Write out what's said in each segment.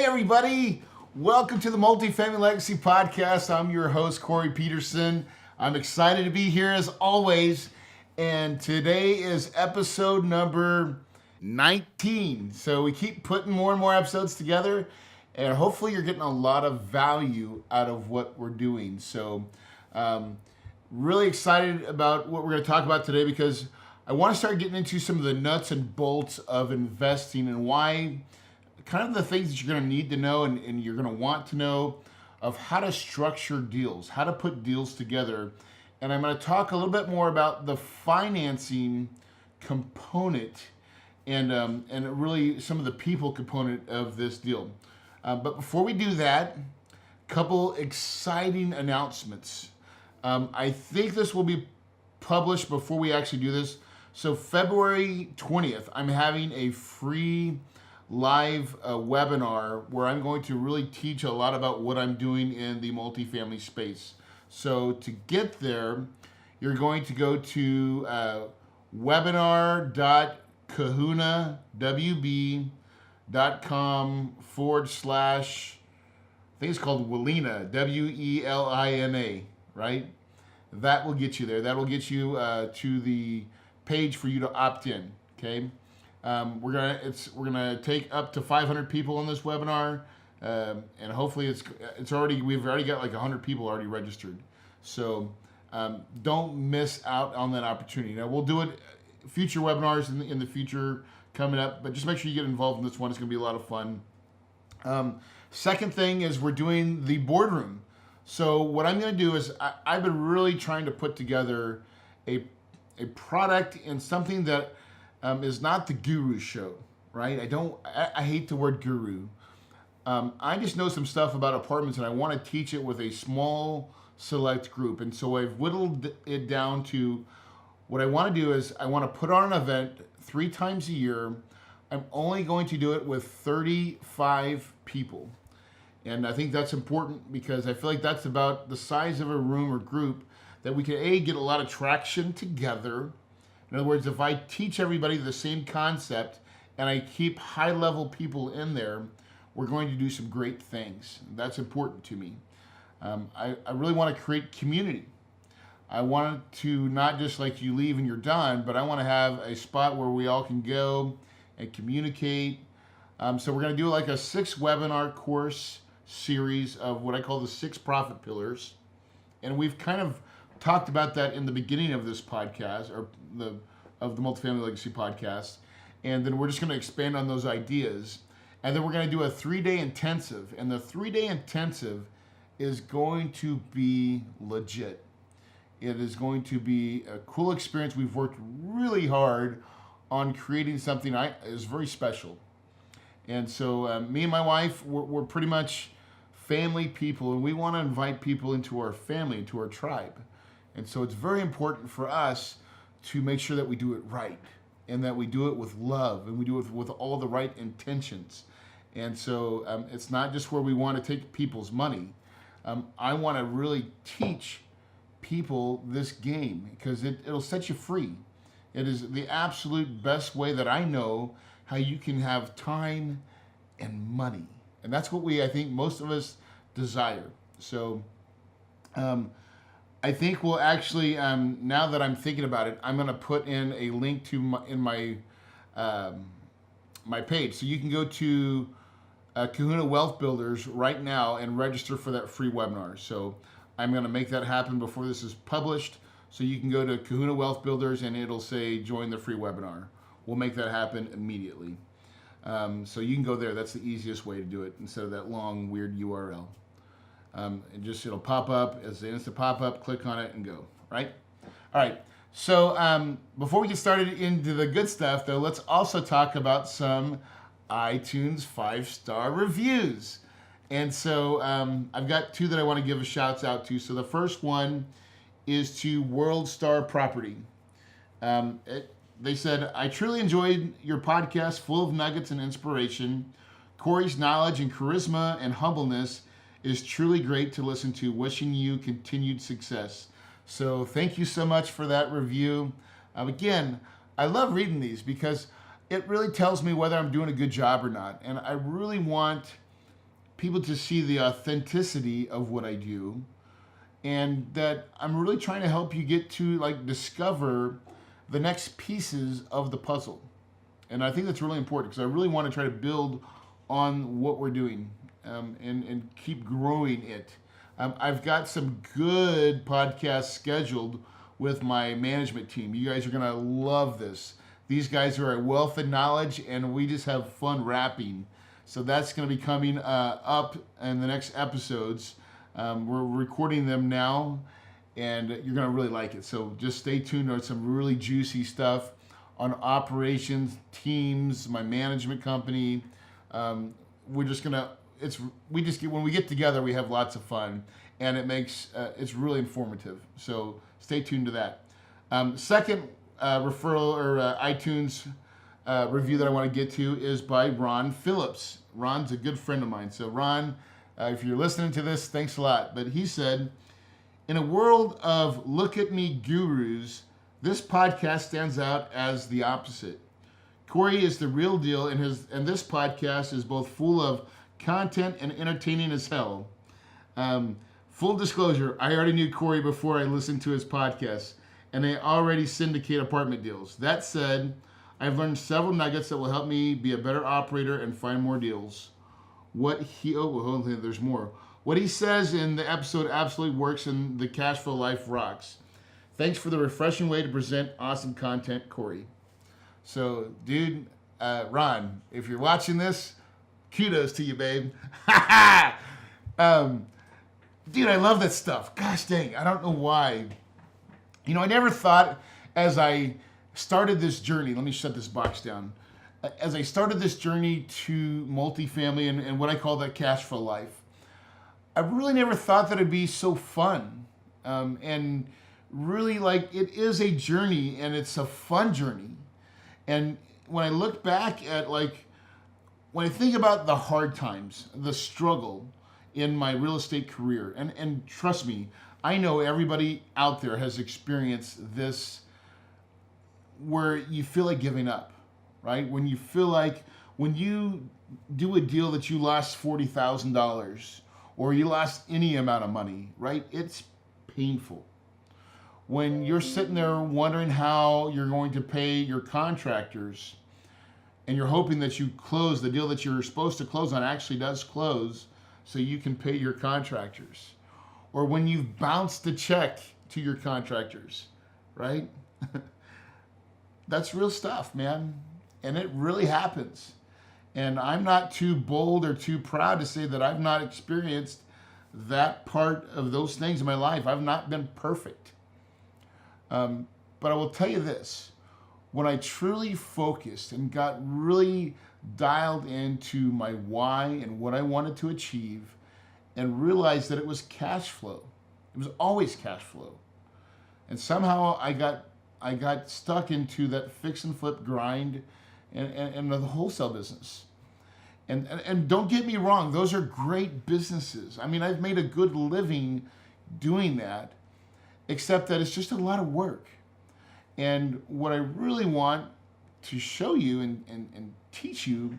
Hey everybody, welcome to the Multifamily Legacy Podcast. I'm your host, Corey Peterson. I'm excited to be here as always, and today is episode number 19. So we keep putting more and more episodes together, and hopefully you're getting a lot of value out of what we're doing. So really excited about what we're going to talk about today, because I want to start getting into some of the nuts and bolts of investing and why, kind of the things that you're going to need to know and you're going to want to know of how to structure deals, how to put deals together. And I'm going to talk a little bit more about the financing component and really some of the people component of this deal. But before we do that, a couple exciting announcements. I think this will be published before we actually do this. So February 20th, I'm having a free live webinar where I'm going to really teach a lot about what I'm doing in the multifamily space. So to get there, you're going to go to webinar.kahunawb.com/ I think it's called Welina, WELINA, right? That will get you there. That will get you to the page for you to opt in, okay? We're gonna take up to 500 people on this webinar, and hopefully we've already got like 100 people already registered. So don't miss out on that opportunity. Now we'll do it future webinars in the future coming up, but just make sure you get involved in this one. It's gonna be a lot of fun. Second thing is we're doing the boardroom. So what I'm gonna do is I've been really trying to put together a product and something that is not the guru show, right? I hate the word guru. I just know some stuff about apartments and I want to teach it with a small select group. And so I've whittled it down to what I want to do is I want to put on an event 3 times a year. I'm only going to do it with 35 people. And I think that's important because I feel like that's about the size of a room or group that we can get a lot of traction together. In other words, if I teach everybody the same concept and I keep high-level people in there, we're going to do some great things. That's important to me. I really want to create community. I want it to not just like you leave and you're done, but I want to have a spot where we all can go and communicate. So we're going to do like a 6-webinar course series of what I call the 6 profit pillars. And we've kind of talked about that in the beginning of this podcast, or of the Multifamily Legacy Podcast, and then we're just going to expand on those ideas, and then we're going to do a 3-day intensive, and the 3-day intensive is going to be legit. It is going to be a cool experience. We've worked really hard on creating something that is very special, and so me and my wife, we're pretty much family people, and we want to invite people into our family, into our tribe. And so it's very important for us to make sure that we do it right and that we do it with love and we do it with all the right intentions. And so it's not just where we want to take people's money. I want to really teach people this game because it'll set you free. It is the absolute best way that I know how you can have time and money. And that's what I think most of us desire. So, I think we'll actually, now that I'm thinking about it, I'm going to put in a link to my page. So you can go to Kahuna Wealth Builders right now and register for that free webinar. So I'm going to make that happen before this is published. So you can go to Kahuna Wealth Builders and it'll say join the free webinar. We'll make that happen immediately. So you can go there. That's the easiest way to do it instead of that long, weird URL. It'll pop up as the instant pop-up, click on it and go, right? All right, so before we get started into the good stuff though, let's also talk about some iTunes 5-star reviews. And so I've got 2 that I want to give a shout out to. So the first one is to World Star Property. They said, I truly enjoyed your podcast full of nuggets and inspiration. Corey's knowledge and charisma and humbleness is truly great to listen to. Wishing you continued success. So thank you so much for that review. Again, I love reading these because it really tells me whether I'm doing a good job or not. And I really want people to see the authenticity of what I do, and that I'm really trying to help you get to like discover the next pieces of the puzzle. And I think that's really important because I really want to try to build on what we're doing, and keep growing it. I've got some good podcasts scheduled with my management team. You guys are going to love this. These guys are a wealth of knowledge, and we just have fun rapping. So that's going to be coming up in the next episodes. We're recording them now, and you're going to really like it. So just stay tuned on some really juicy stuff on operations, teams, my management company. We're just going to, when we get together, we have lots of fun, and it makes, it's really informative. So stay tuned to that. Second referral or iTunes review that I want to get to is by Ron Phillips. Ron's a good friend of mine. So Ron, if you're listening to this, thanks a lot. But he said, in a world of look at me gurus, this podcast stands out as the opposite. Corey is the real deal, and this podcast is both full of content and entertaining as hell. Full disclosure, I already knew Corey before I listened to his podcast, and they already syndicate apartment deals. That said, I've learned several nuggets that will help me be a better operator and find more deals. There's more. What he says in the episode absolutely works, and the cash flow life rocks. Thanks for the refreshing way to present awesome content, Corey. So, dude, Ron, if you're watching this, kudos to you, babe. Dude, I love that stuff. Gosh dang, I don't know why. You know, I never thought as I started this journey, let me shut this box down. As I started this journey to multifamily and what I call that cash flow life, I really never thought that it'd be so fun. And really, like, it is a journey, and it's a fun journey. And when I look back at, like, when I think about the hard times, the struggle in my real estate career, and trust me, I know everybody out there has experienced this where you feel like giving up, right? When you feel like when you do a deal that you lost $40,000 or you lost any amount of money, right? It's painful. When you're sitting there wondering how you're going to pay your contractors and you're hoping that you close the deal that you're supposed to close on actually does close so you can pay your contractors. Or when you've bounced the check to your contractors, right? That's real stuff, man. And it really happens. And I'm not too bold or too proud to say that I've not experienced that part of those things in my life. I've not been perfect. But I will tell you this, when I truly focused and got really dialed into my why and what I wanted to achieve and realized that it was cash flow. It was always cash flow. And somehow I got stuck into that fix and flip grind and the wholesale business. And don't get me wrong, those are great businesses. I mean, I've made a good living doing that, except that it's just a lot of work. And what I really want to show you and teach you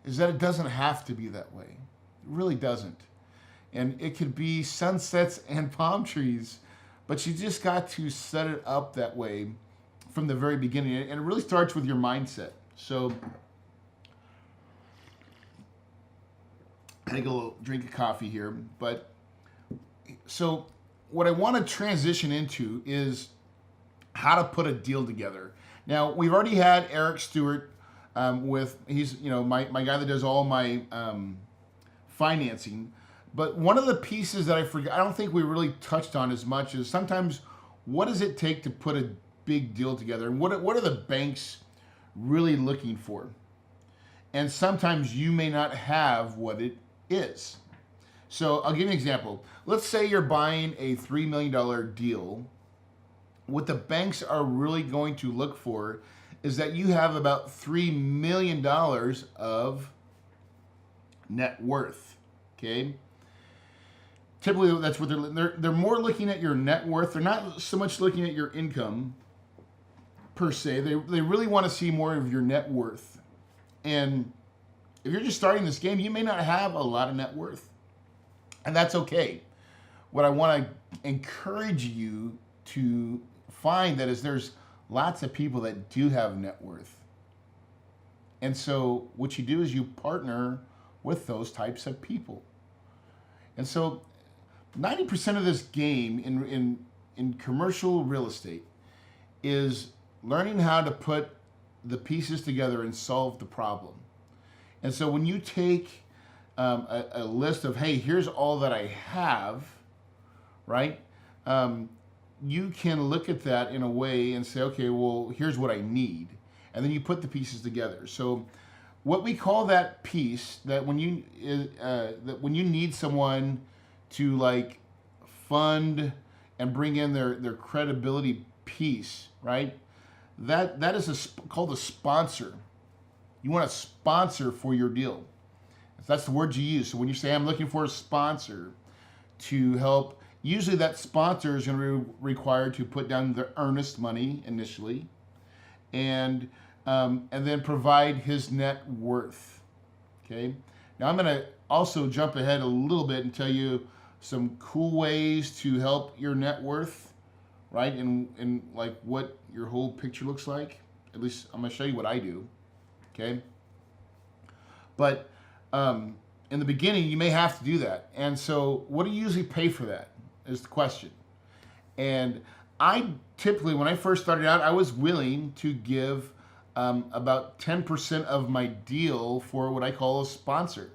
is that it doesn't have to be that way. It really doesn't. And it could be sunsets and palm trees, but you just got to set it up that way from the very beginning. And it really starts with your mindset. So I take a little drink of coffee here, but so what I want to transition into is how to put a deal together. Now, we've already had Eric Stewart he's my guy that does all my financing. But one of the pieces that I don't think we really touched on as much is sometimes what does it take to put a big deal together? And what are the banks really looking for? And sometimes you may not have what it is. So I'll give you an example. Let's say you're buying a $3 million deal. What the banks are really going to look for is that you have about $3 million of net worth, okay? Typically, that's what they're more looking at your net worth. They're not so much looking at your income per se. They really want to see more of your net worth. And if you're just starting this game, you may not have a lot of net worth. And that's okay. What I want to encourage you to find that is there's lots of people that do have net worth. And so what you do is you partner with those types of people. And so 90% of this game in commercial real estate is learning how to put the pieces together and solve the problem. And so when you take a list of, hey, here's all that I have, right? You can look at that in a way and say, okay, well, here's what I need. And then you put the pieces together. So what we call that piece, that when you need someone to like fund and bring in their credibility piece, right? That is called a sponsor. You want a sponsor for your deal. That's the word you use. So when you say, I'm looking for a sponsor to help, usually that sponsor is going to be required to put down the earnest money initially and then provide his net worth. Okay. Now I'm going to also jump ahead a little bit and tell you some cool ways to help your net worth, right? And like what your whole picture looks like. At least I'm going to show you what I do. Okay. But in the beginning, you may have to do that. And so what do you usually pay for that is the question. And I typically, when I first started out, I was willing to give about 10% of my deal for what I call a sponsor.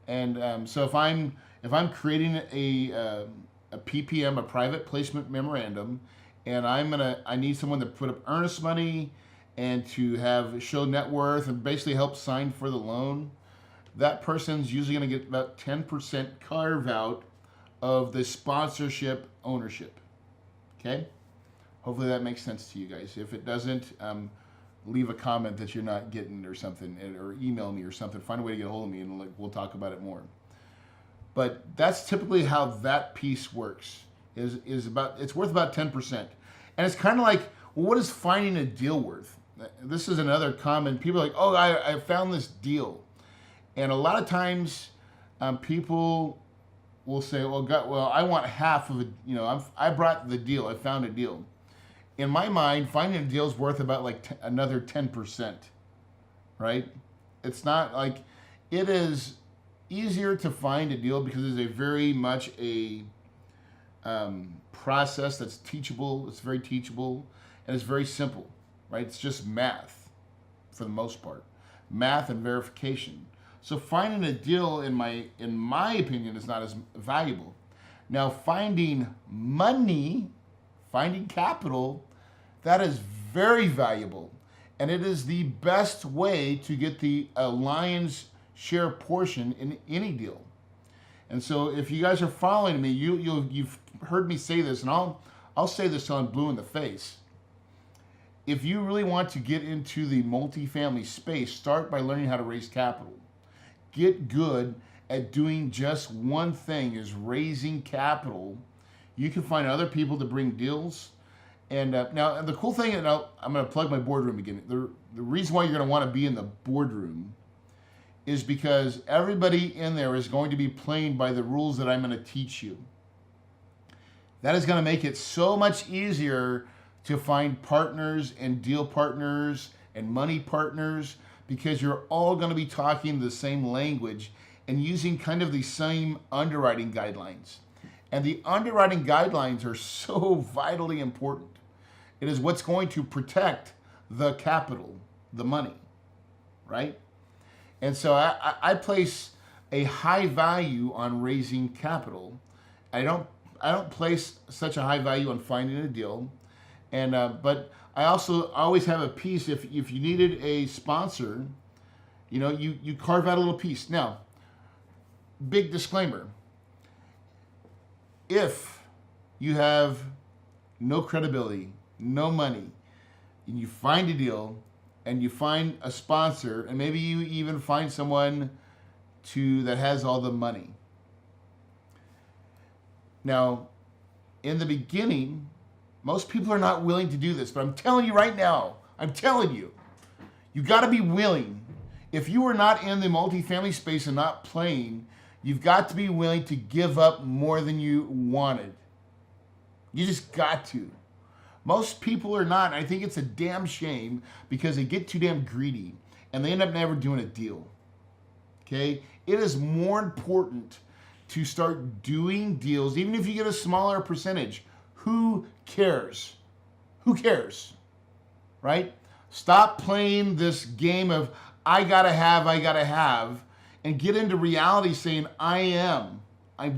And so if I'm creating a PPM, a private placement memorandum, and I need someone to put up earnest money and to show net worth and basically help sign for the loan, that person's usually going to get about 10% carve out of the sponsorship ownership. Okay? Hopefully that makes sense to you guys. If it doesn't, leave a comment that you're not getting or something, or email me or something. Find a way to get a hold of me and we'll talk about it more. But that's typically how that piece works. It's worth about 10%. And it's kind of like, well, what is finding a deal worth? This is another common, people are like, oh, I found this deal. And a lot of times people will say, well, I want half of it. I brought the deal. I found a deal. In my mind, finding a deal is worth about like another 10%, right? It's not like, it is easier to find a deal because it's a very much a process that's teachable. It's very teachable and it's very simple, right? It's just math for the most part, math and verification. So finding a deal, in my opinion, is not as valuable. Now, finding money, finding capital, that is very valuable. And it is the best way to get the lion's share portion in any deal. And so if you guys are following me, you've heard me say this, and I'll say this till I'm blue in the face. If you really want to get into the multifamily space, start by learning how to raise capital. Get good at doing just one thing, is raising capital. You can find other people to bring deals. And now the cool thing, and I'm going to plug my boardroom again. The reason why you're going to want to be in the boardroom is because everybody in there is going to be playing by the rules that I'm going to teach you. That is going to make it so much easier to find partners and deal partners and money partners, because you're all going to be talking the same language and using kind of the same underwriting guidelines. And the underwriting guidelines are so vitally important. It is what's going to protect the capital, the money, right? And so I place a high value on raising capital. I don't place such a high value on finding a deal. And but I also always have a piece. If you needed a sponsor, you carve out a little piece. Now, big disclaimer: if you have no credibility, no money, and you find a deal, and you find a sponsor, and maybe you even find someone that has all the money. Now, in the beginning, most people are not willing to do this, but I'm telling you right now, you got to be willing. If you are not in the multifamily space and not playing, You've got to be willing to give up more than you wanted. You just got to. Most people are not. And I think it's a damn shame because they get too damn greedy and they end up never doing a deal. Okay? It is more important to start doing deals, even if you get a smaller percentage. Who cares? Who cares? Right? Stop playing this game of I gotta have, and get into reality saying I'm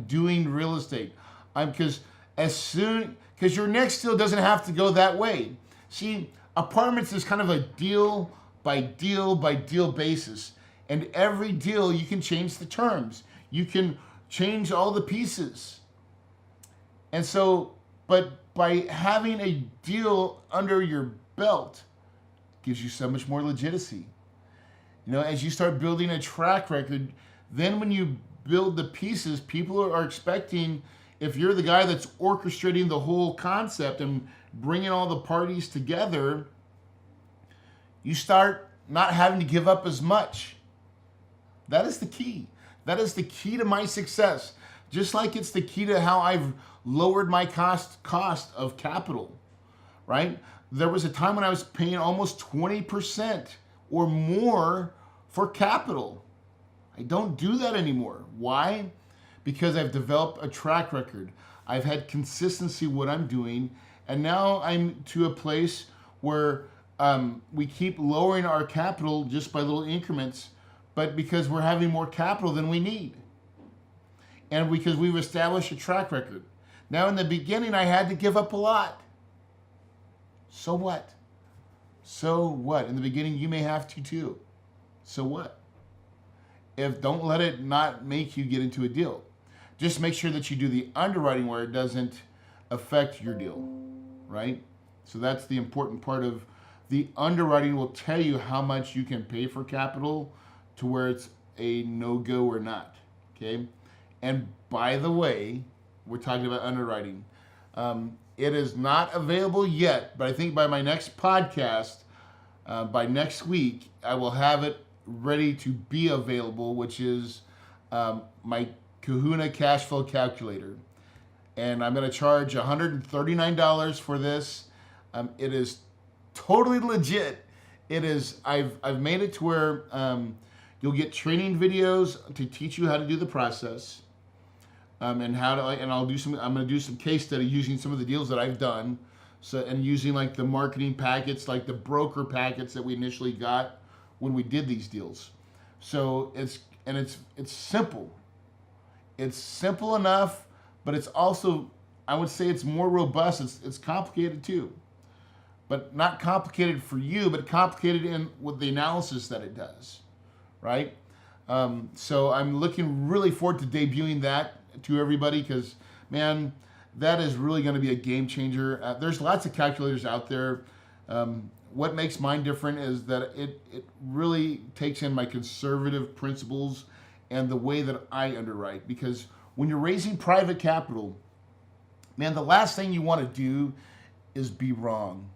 doing real estate. Because your next deal doesn't have to go that way. See, apartments is kind of a deal by deal by deal basis. And every deal you can change the terms. You can change all the pieces. And so, but by having a deal under your belt gives you so much more legitimacy. As you start building a track record, then when you build the pieces, people are expecting, if you're the guy that's orchestrating the whole concept and bringing all the parties together, you start not having to give up as much. That is the key. That is the key to my success. Just like it's the key to how I've lowered my cost of capital, right? There was a time when I was paying almost 20% or more for capital. I don't do that anymore. Why? Because I've developed a track record. I've had consistency what I'm doing, and now I'm to a place where we keep lowering our capital just by little increments, but because we're having more capital than we need. And because we've established a track record. Now in the beginning, I had to give up a lot. So what? So what? In the beginning, you may have to too. So what? Don't let it not make you get into a deal. Just make sure that you do the underwriting where it doesn't affect your deal, right? So that's the important part of the underwriting. Will tell you how much you can pay for capital to where it's a no-go or not, okay? And by the way, we're talking about underwriting. It is not available yet, but I think by my next podcast, by next week, I will have it ready to be available, which is my Kahuna cash flow calculator. And I'm going to charge $139 for this. It is totally legit. It is. I've made it to where you'll get training videos to teach you how to do the process. And how to, and I'm going to do some case study using some of the deals that I've done. So, and using like the marketing packets, like the broker packets that we initially got when we did these deals. So it's simple. It's simple enough, but it's also, I would say it's more robust. It's complicated too, but not complicated for you, but complicated in with the analysis that it does, right? So I'm looking really forward to debuting that to everybody because, man, that is really going to be a game changer. There's lots of calculators out there. What makes mine different is that it really takes in my conservative principles and the way that I underwrite. Because when you're raising private capital, man, the last thing you want to do is be wrong.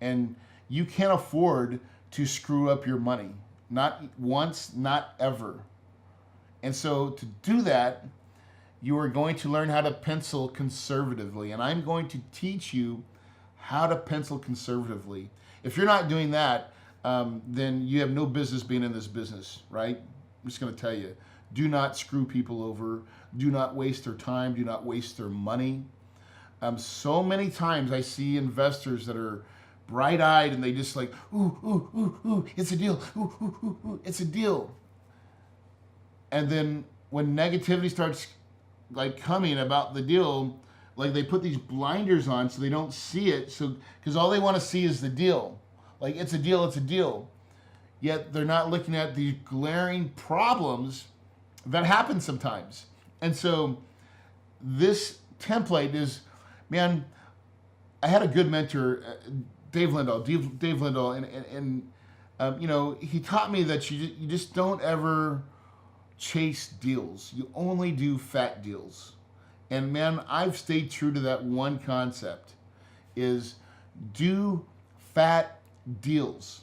And you can't afford to screw up your money. Not once, not ever. And so to do that, you are going to learn how to pencil conservatively. And I'm going to teach you how to pencil conservatively. If you're not doing that, then you have no business being in this business, right? I'm just going to tell you, do not screw people over. Do not waste their time. Do not waste their money. So many times I see investors that are bright-eyed and they just like, ooh, it's a deal. Ooh, it's a deal. And then when negativity starts like coming about the deal, like they put these blinders on so they don't see it. So because all they want to see is the deal. Like it's a deal. Yet they're not looking at the glaring problems that happen sometimes. And so this template is, man, I had a good mentor, Dave Lindahl, and you know, he taught me that you just don't ever chase deals. You only do fat deals. And man, I've stayed true to that one concept, is do fat deals.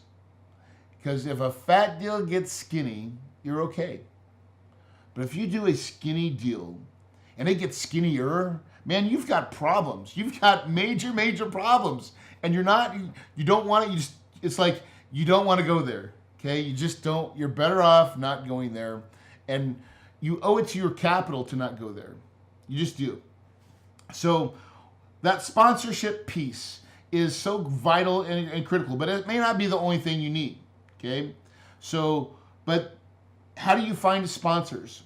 Because if a fat deal gets skinny, you're okay. But if you do a skinny deal and it gets skinnier, man, you've got problems. You've got major, major problems. And you don't want it. It's like you don't want to go there. Okay. You just don't, you're better off not going there. And you owe it to your capital to not go there. You just do. So that sponsorship piece is so vital and critical, but it may not be the only thing you need. Okay. So, but how do you find sponsors?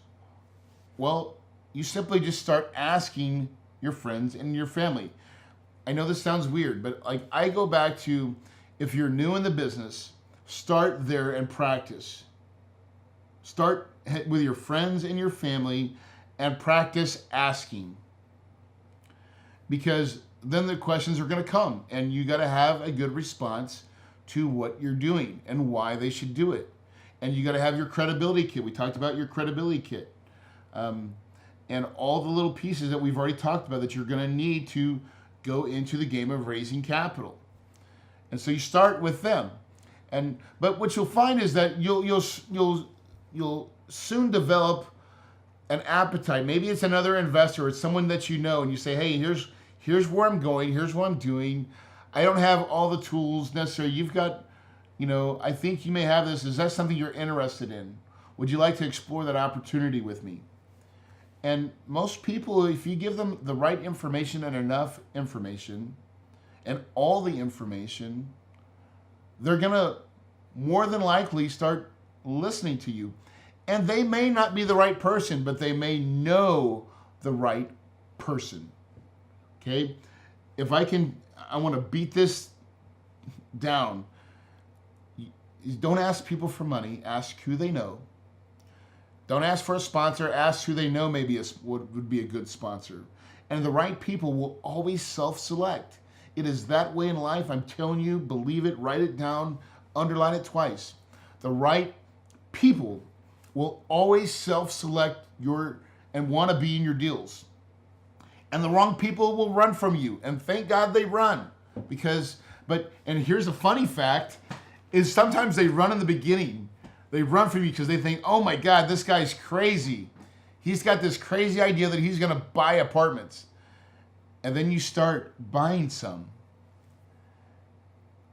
Well, you simply just start asking your friends and your family. I know this sounds weird, but like I go back to, if you're new in the business, start there and practice. Start with your friends and your family and practice asking. Because then the questions are going to come and you got to have a good response to what you're doing and why they should do it. And you got to have your credibility kit. We talked about your credibility kit. And all the little pieces that we've already talked about that you're going to need to go into the game of raising capital. And so you start with them. But what you'll find is that you'll soon develop an appetite. Maybe it's another investor, it's someone that you know, and you say, hey, here's where I'm going, here's what I'm doing. I don't have all the tools necessary. You've got, I think you may have this. Is that something you're interested in? Would you like to explore that opportunity with me? And most people, if you give them the right information and enough information and all the information, they're going to more than likely start listening to you. And they may not be the right person, but they may know the right person. Okay? I want to beat this down. Don't ask people for money. Ask who they know. Don't ask for a sponsor. Ask who they know would be a good sponsor. And the right people will always self-select. It is that way in life. I'm telling you, believe it, write it down, underline it twice. The right people will always self-select and want to be in your deals. And the wrong people will run from you. And thank God they run. And here's a funny fact, is sometimes they run in the beginning. They run from you because they think, oh my God, this guy's crazy. He's got this crazy idea that he's going to buy apartments. And then you start buying some.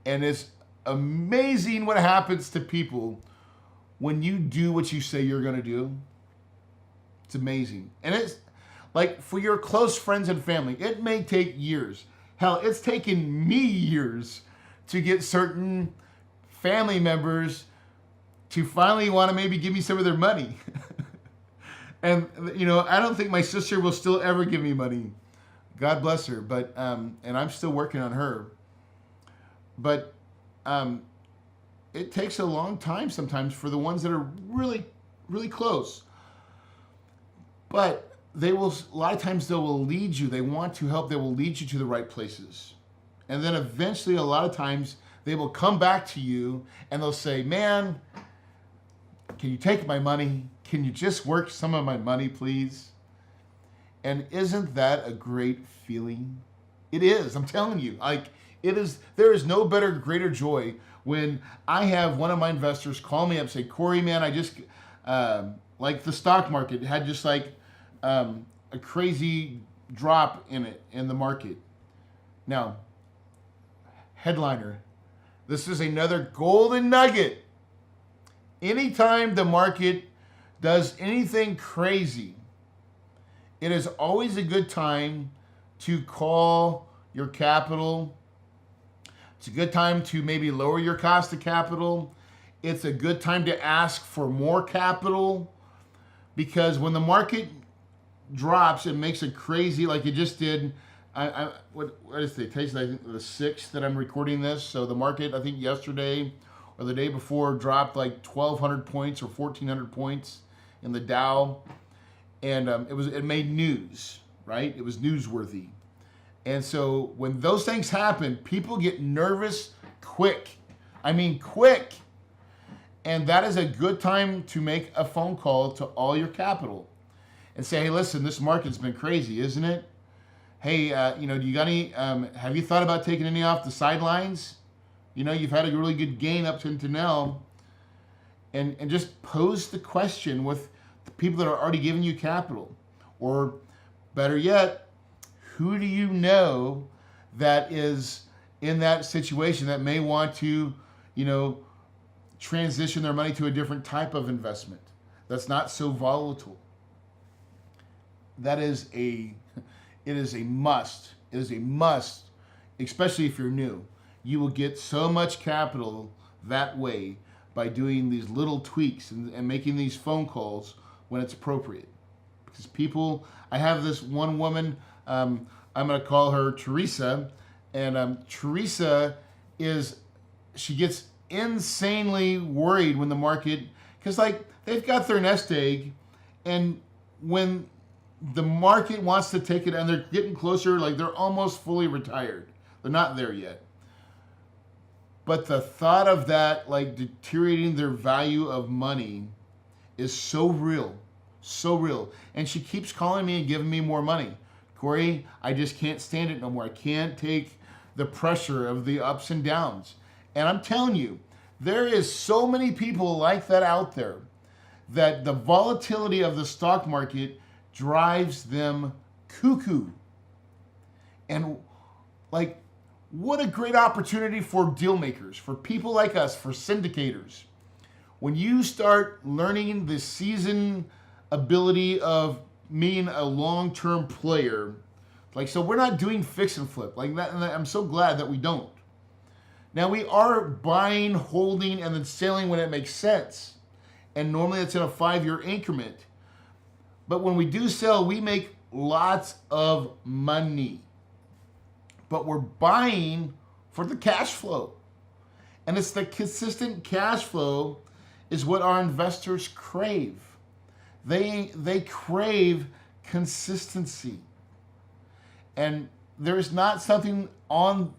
And it's amazing what happens to people when you do what you say you're going to do. It's amazing. And it's like for your close friends and family, it may take years. Hell, it's taken me years to get certain family members to finally want to maybe give me some of their money. And, I don't think my sister will still ever give me money. God bless her. But, and I'm still working on her. But, it takes a long time sometimes for the ones that are really, really close. But a lot of times they will lead you. They want to help. They will lead you to the right places. And then eventually, a lot of times, they will come back to you and they'll say, man, can you take my money? Can you just work some of my money, please? And isn't that a great feeling? It is. I'm telling you. It is. There is no better, greater joy when I have one of my investors call me up and say, Corey, man, I just, like the stock market had just like a crazy drop in the market. Now, headliner, this is another golden nugget. Anytime the market does anything crazy, it is always a good time to call your capital. It's a good time to maybe lower your cost of capital. It's a good time to ask for more capital, because when the market drops, it makes it crazy like it just did. What is it? Today's I think the 6th that I'm recording this. So the market, I think yesterday or the day before, dropped like 1,200 points or 1,400 points in the Dow, and it made news, right? It was newsworthy. And so when those things happen, people get nervous quick. I mean, quick. And that is a good time to make a phone call to all your capital and say, hey, listen, this market's been crazy, isn't it? Hey, do you got any, have you thought about taking any off the sidelines? You've had a really good gain up to now. And just pose the question with The people that are already giving you capital. Or better yet, who do you know that is in that situation that may want to, transition their money to a different type of investment that's not so volatile? It is a must. It is a must, especially if you're new. You will get so much capital that way by doing these little tweaks and making these phone calls when it's appropriate. Because I have this one woman, I'm going to call her Teresa, and Teresa she gets insanely worried when the market, because they've got their nest egg, and when the market wants to take it and they're getting closer, they're almost fully retired. They're not there yet. But the thought of that, deteriorating their value of money is so real, so real. And she keeps calling me and giving me more money. Corey, I just can't stand it no more. I can't take the pressure of the ups and downs. And I'm telling you, there is so many people like that out there that the volatility of the stock market drives them cuckoo. And what a great opportunity for deal makers, for people like us, for syndicators. When you start learning the seasoned ability of being a long-term player, so we're not doing fix and flip like that, and I'm so glad that we don't. Now we are buying, holding, and then selling when it makes sense. And normally it's in a 5-year increment. But when we do sell, we make lots of money. But we're buying for the cash flow. And it's the consistent cash flow is what our investors crave. They crave consistency. And there's not something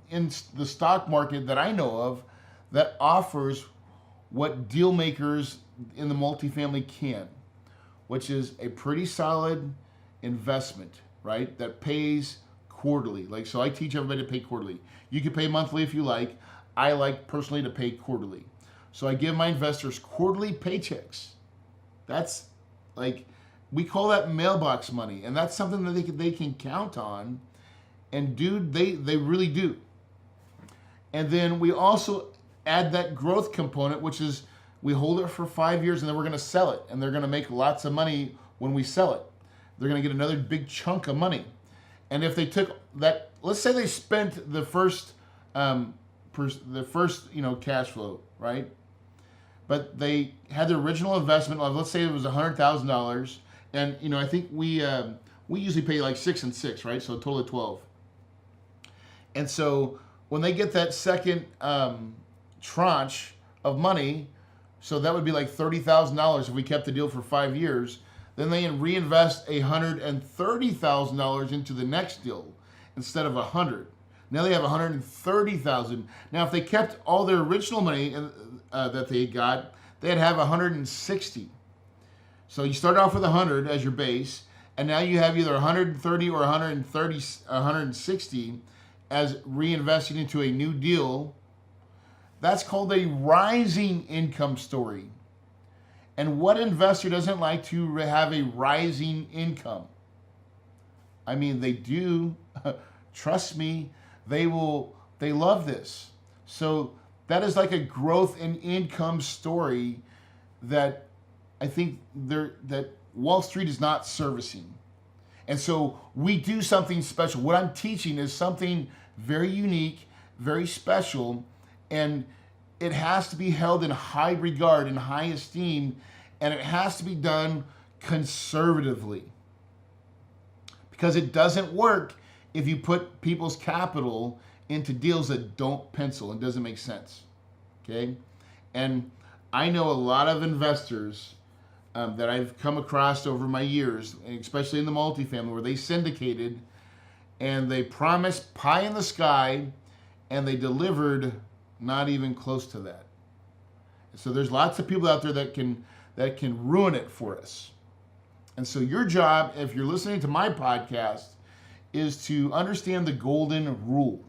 in the stock market that I know of that offers what deal makers in the multifamily can, which is a pretty solid investment, right? That pays quarterly. So I teach everybody to pay quarterly. You can pay monthly if you like. I like personally to pay quarterly. So I give my investors quarterly paychecks. That's we call that mailbox money, and that's something that they can count on. And dude, they really do. And then we also add that growth component, which is we hold it for 5 years and then we're going to sell it, and they're going to make lots of money when we sell it. They're going to get another big chunk of money. And if they took that, let's say they spent the first cash flow, right? But they had the original investment, let's say it was $100,000, and I think we usually pay 6 and 6, right? So a total of 12. And so when they get that second tranche of money, so that would be $30,000 if we kept the deal for 5 years, then they reinvest $130,000 into the next deal instead of $100,000. Now they have $130,000. Now if they kept all their original money that they got, they'd have $160,000. So you start off with $100,000 as your base, and now you have either $130,000 or $160,000 as reinvesting into a new deal. That's called a rising income story. And what investor doesn't like to have a rising income? I mean, they do. Trust me, they love this. So that is a growth and income story that I think that Wall Street is not servicing. And so we do something special. What I'm teaching is something very unique, very special, and it has to be held in high regard and high esteem, and it has to be done conservatively. Because it doesn't work if you put people's capital into deals that don't pencil and doesn't make sense. Okay? And I know a lot of investors that I've come across over my years, especially in the multifamily, where they syndicated and they promised pie in the sky and they delivered not even close to that. So there's lots of people out there that can ruin it for us. And so your job, if you're listening to my podcast, is to understand the golden rule.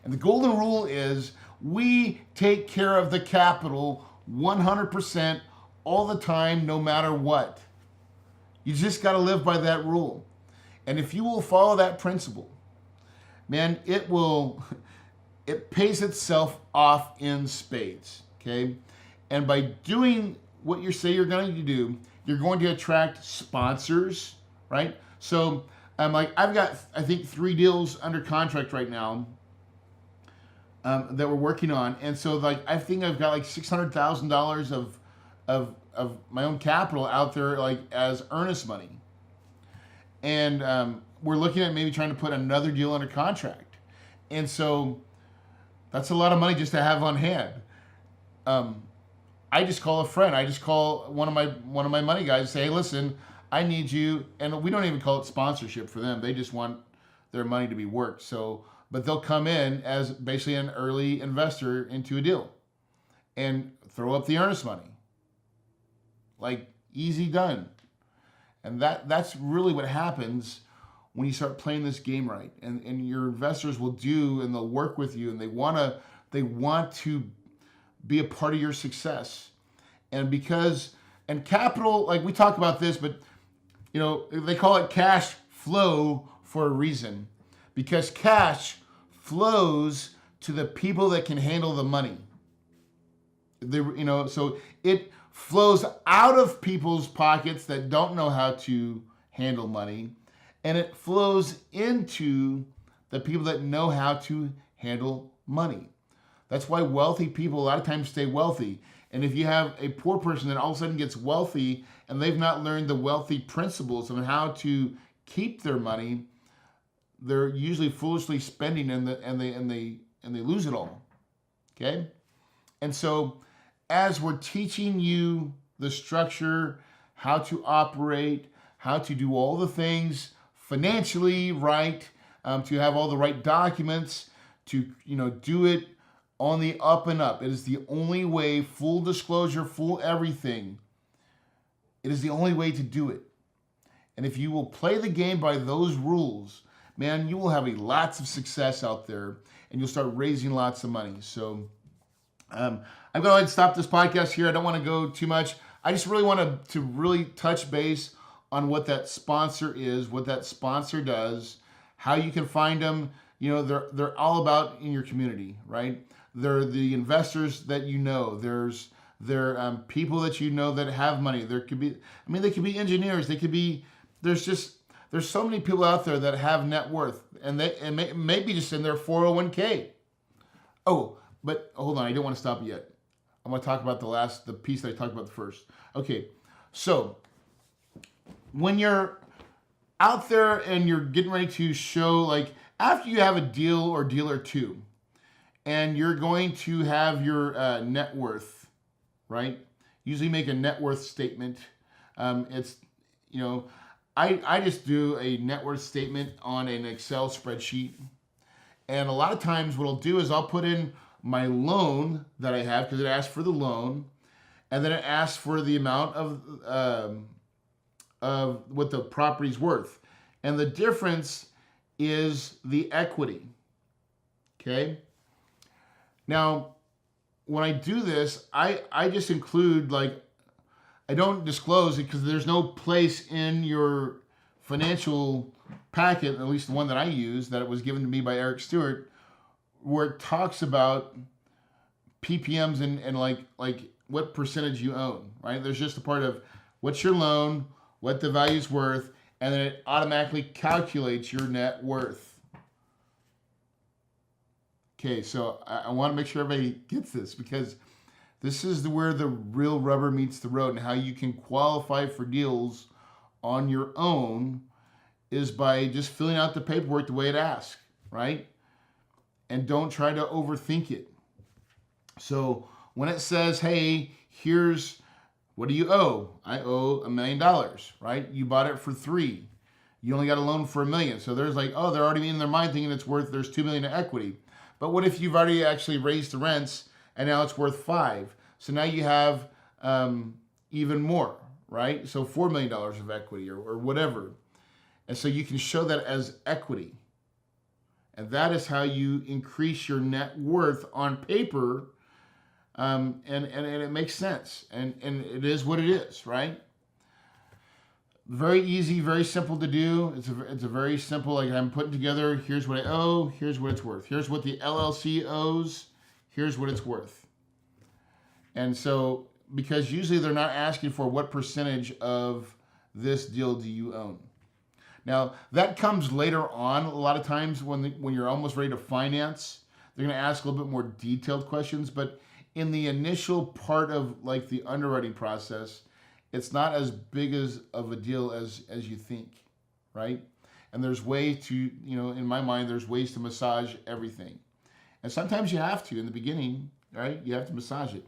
And the golden rule is we take care of the capital 100% all the time, no matter what. You just got to live by that rule. And if you will follow that principle, man, it pays itself off in spades, okay? And by doing what you say you're going to do, you're going to attract sponsors, right? So I've got, I think, 3 deals under contract right now that we're working on. And so I think I've got like $600,000 of my own capital out there, like as earnest money. And we're looking at maybe trying to put another deal under contract. And so that's a lot of money just to have on hand. I just call a friend. I just call one of my money guys and say, hey, listen, I need you. And we don't even call it sponsorship for them. They just want their money to be worked. So, but they'll come in as basically an early investor into a deal and throw up the earnest money. Like, easy done. And that's really what happens when you start playing this game right. And your investors will do, and they'll work with you, and they want to be a part of your success. And capital, like we talk about this, but they call it cash flow for a reason, because cash flows to the people that can handle the money. So it flows out of people's pockets that don't know how to handle money, and it flows into the people that know how to handle money. That's why wealthy people a lot of times stay wealthy. And if you have a poor person that all of a sudden gets wealthy and they've not learned the wealthy principles of how to keep their money, they're usually foolishly spending and they lose it all. Okay? And so as we're teaching you the structure, how to operate, how to do all the things financially right, to have all the right documents, to do it on the up and up. It is the only way, full disclosure, full everything. It is the only way to do it. And if you will play the game by those rules, man, you will have lots of success out there, and you'll start raising lots of money. So I'm going to go ahead and stop this podcast here. I don't want to go too much. I just really want to really touch base on what that sponsor is, what that sponsor does, how you can find them. They're all about in your community, right? They're the investors that they're people that that have money. They could be engineers. They could be, there's so many people out there that have net worth, and maybe just in their 401k. Oh, but hold on, I don't want to stop yet. I'm going to talk about the piece that I talked about first. Okay, so when you're out there and you're getting ready to show, after you have a deal or deal or two, and you're going to have your net worth, right? Usually make a net worth statement. I just do a net worth statement on an Excel spreadsheet. And a lot of times what I'll do is I'll put in my loan that I have, because it asks for the loan, and then it asks for the amount of what the property's worth. And the difference is the equity. Okay? Now, when I do this, I just include, I don't disclose it because there's no place in your financial packet, at least the one that I use, that it was given to me by Eric Stewart, where it talks about PPMs and what percentage you own, right? There's just a part of what's your loan, what the value's worth, and then it automatically calculates your net worth. Okay, so I want to make sure everybody gets this, because this is where the real rubber meets the road, and how you can qualify for deals on your own is by just filling out the paperwork the way it asks, right? And don't try to overthink it. So when it says, hey, here's, what do you owe? I owe $1 million, right? You bought it for $3 million. You only got a loan for $1 million. So there's they're already in their mind thinking there's $2 million in equity. But what if you've already actually raised the rents and now it's worth $5 million? So now you have even more, right? So $4 million of equity or whatever. And so you can show that as equity. And that is how you increase your net worth on paper. And it makes sense. And it is what it is, right? Very easy, very simple to do. It's a very simple, like I'm putting together, here's what I owe, here's what it's worth. Here's what the LLC owes, here's what it's worth. And so, because usually they're not asking for what percentage of this deal do you own. Now, that comes later on. A lot of times when you're almost ready to finance, they're going to ask a little bit more detailed questions. But in the initial part of like the underwriting process, it's not as big of a deal as you think, right? And there's ways to, in my mind, there's ways to massage everything. And sometimes you have to in the beginning, right? You have to massage it.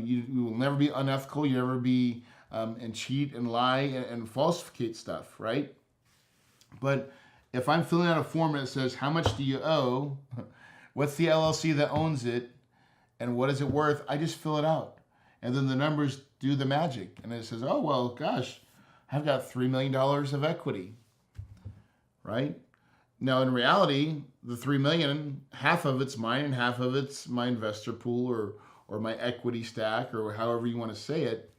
You will never be unethical. You never be and cheat and lie and falsificate stuff, right? But if I'm filling out a form that says, how much do you owe? What's the LLC that owns it? And what is it worth? I just fill it out. And then the numbers do the magic. And it says, oh, well, gosh, I've got $3 million of equity, right? Now, in reality, the $3 million, half of it's mine and half of it's my investor pool or my equity stack or however you want to say it.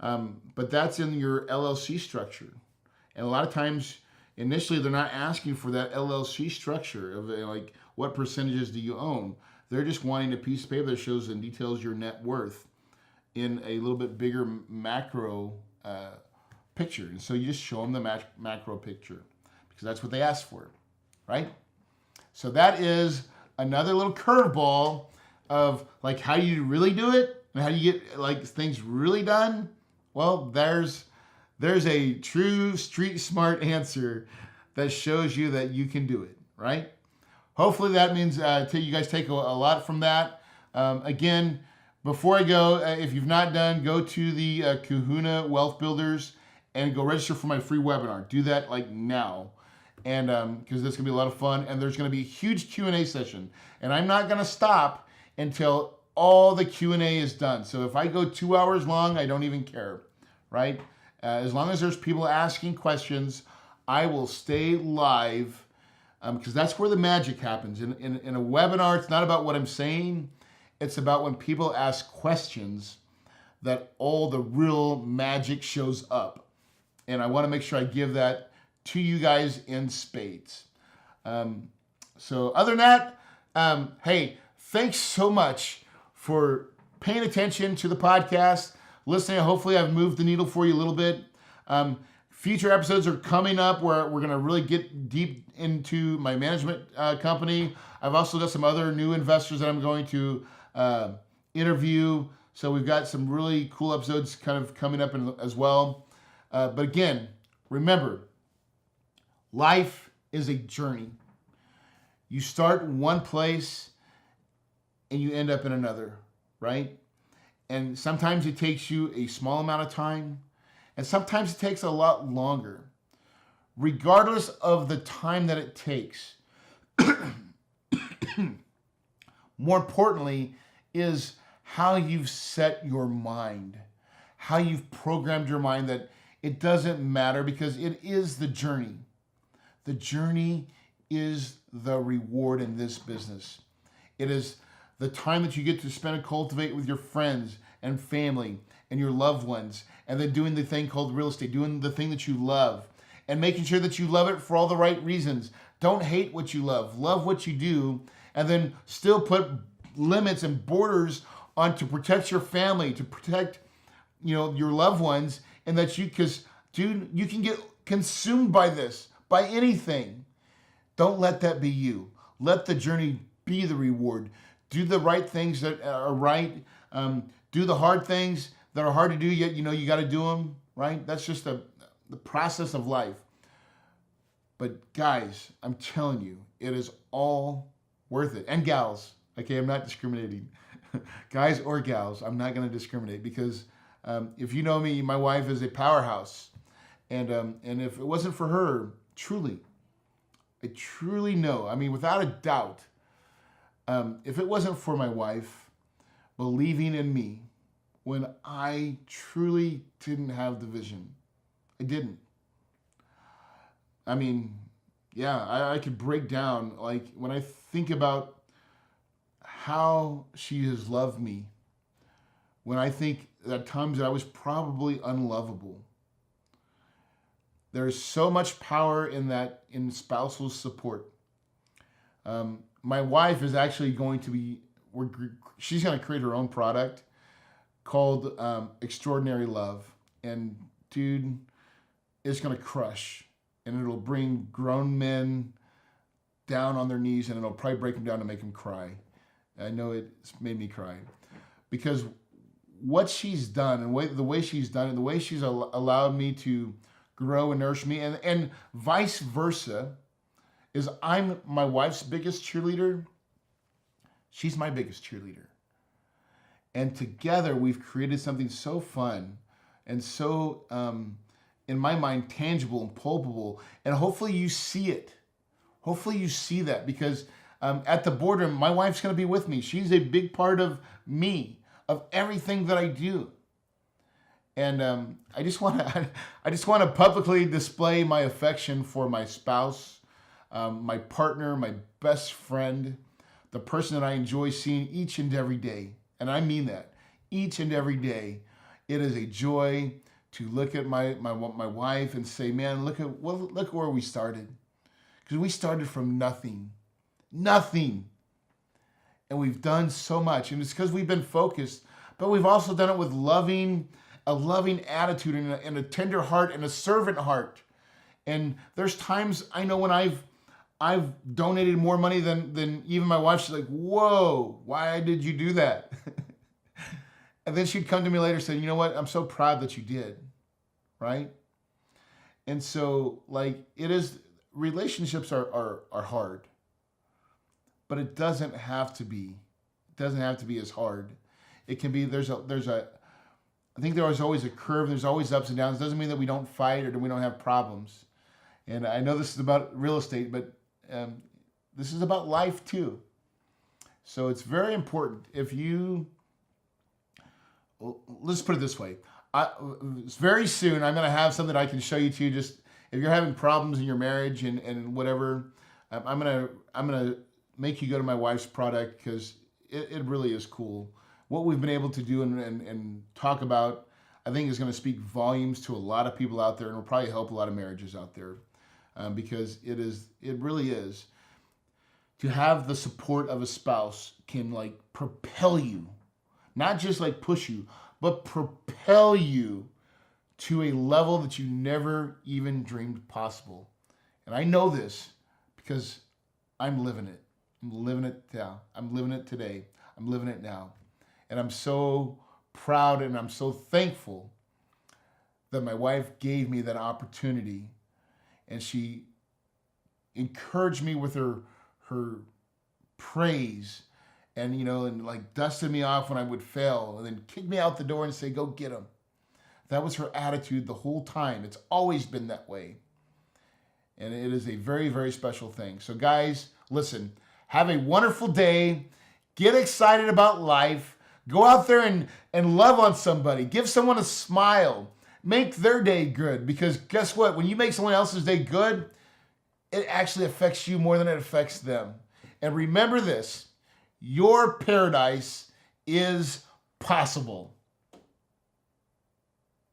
But that's in your LLC structure. And a lot of times, initially, they're not asking for that LLC structure of like, what percentages do you own? They're just wanting a piece of paper that shows and details your net worth in a little bit bigger macro picture. And so you just show them the macro picture because that's what they asked for, right? So that is another little curveball of like how you really do it and how you get like things really done. Well, there's a true street smart answer that shows you that you can do it, right? Hopefully that means you guys take a lot from that. Again, before I go, if you've not done, go to the Kahuna Wealth Builders and go register for my free webinar. Do that like now, and because this is gonna be a lot of fun, and there's gonna be a huge Q&A session, and I'm not gonna stop until all the Q&A is done. So if I go 2 hours long, I don't even care, right? As long as there's people asking questions, I will stay live because that's where the magic happens. In a webinar, it's not about what I'm saying. It's about when people ask questions that all the real magic shows up. And I want to make sure I give that to you guys in spades. So other than that, hey, thanks so much for paying attention to the podcast, listening. Hopefully I've moved the needle for you a little bit. Future episodes are coming up where we're going to really get deep into my management company. I've also got some other new investors that I'm going to interview. So we've got some really cool episodes kind of coming up as well. But again, remember, life is a journey. You start in one place and you end up in another, right? And sometimes it takes you a small amount of time, and sometimes it takes a lot longer. Regardless of the time that it takes, more importantly is how you've set your mind, how you've programmed your mind that it doesn't matter because it is the journey. The journey is the reward in this business. It is the time that you get to spend and cultivate with your friends and family and your loved ones, and then doing the thing called real estate, doing the thing that you love, and making sure that you love it for all the right reasons. Don't hate what you love what you do, and then still put limits and borders on to protect your family, to protect, your loved ones, and that because dude, you can get consumed by this, by anything. Don't let that be you. Let the journey be the reward. Do the right things that are right. Do the hard things that are hard to do, yet you got to do them, right? That's just the process of life. But guys, I'm telling you, it is all worth it. And gals, okay, I'm not discriminating. Guys or gals, I'm not going to discriminate because if you know me, my wife is a powerhouse. And if it wasn't for her, I truly know, without a doubt, if it wasn't for my wife believing in me when I truly didn't have the vision, I didn't. I could break down, like when I think about how she has loved me, when I think at times that I was probably unlovable, There's so much power in that, in spousal support. My wife is actually going to be, she's going to create her own product called Extraordinary Love. And dude, it's going to crush. And it'll bring grown men down on their knees, and it'll probably break them down to make them cry. I know it's made me cry. Because what she's done, and the way she's done it, the way she's allowed me to grow and nourish me, and vice versa, is I'm my wife's biggest cheerleader. She's my biggest cheerleader. And together we've created something so fun and so, in my mind, tangible and palpable. And hopefully you see it. Hopefully you see that, because at the boardroom, my wife's going to be with me. She's a big part of me, of everything that I do. And I just want to publicly display my affection for my spouse, my partner, my best friend, the person that I enjoy seeing each and every day. And I mean that, each and every day. It is a joy to look at my wife and say, man, look where we started. Because we started from nothing. And we've done so much. And it's because we've been focused, but we've also done it with a loving attitude and a tender heart and a servant heart. And there's times I know when I've donated more money than even my wife. She's like, whoa, why did you do that? And then she'd come to me later saying, you know what? I'm so proud that you did. Right? And so, like, it is, relationships are hard. But it doesn't have to be. It doesn't have to be as hard. It can be, I think there is always a curve. There's always ups and downs. It doesn't mean that we don't fight or that we don't have problems. And I know this is about real estate, but this is about life too. So it's very important. Let's put it this way. Very soon, I'm going to have something I can show you too. Just if you're having problems in your marriage and whatever, I'm gonna make you go to my wife's product, because it really is cool. What we've been able to do and talk about, I think, is going to speak volumes to a lot of people out there, and will probably help a lot of marriages out there, because it really is. To have the support of a spouse can, like, propel you, not just like push you, but propel you to a level that you never even dreamed possible. And I know this because I'm living it. I'm living it now. I'm living it today. I'm living it now. And I'm so proud and I'm so thankful that my wife gave me that opportunity, and she encouraged me with her praise, and and like dusted me off when I would fail, and then kicked me out the door and say, go get him. That was her attitude the whole time. It's always been that way. And it is a very, very special thing. So guys, listen, have a wonderful day. Get excited about life. Go out there and love on somebody. Give someone a smile. Make their day good. Because guess what? When you make someone else's day good, it actually affects you more than it affects them. And remember this, your paradise is possible.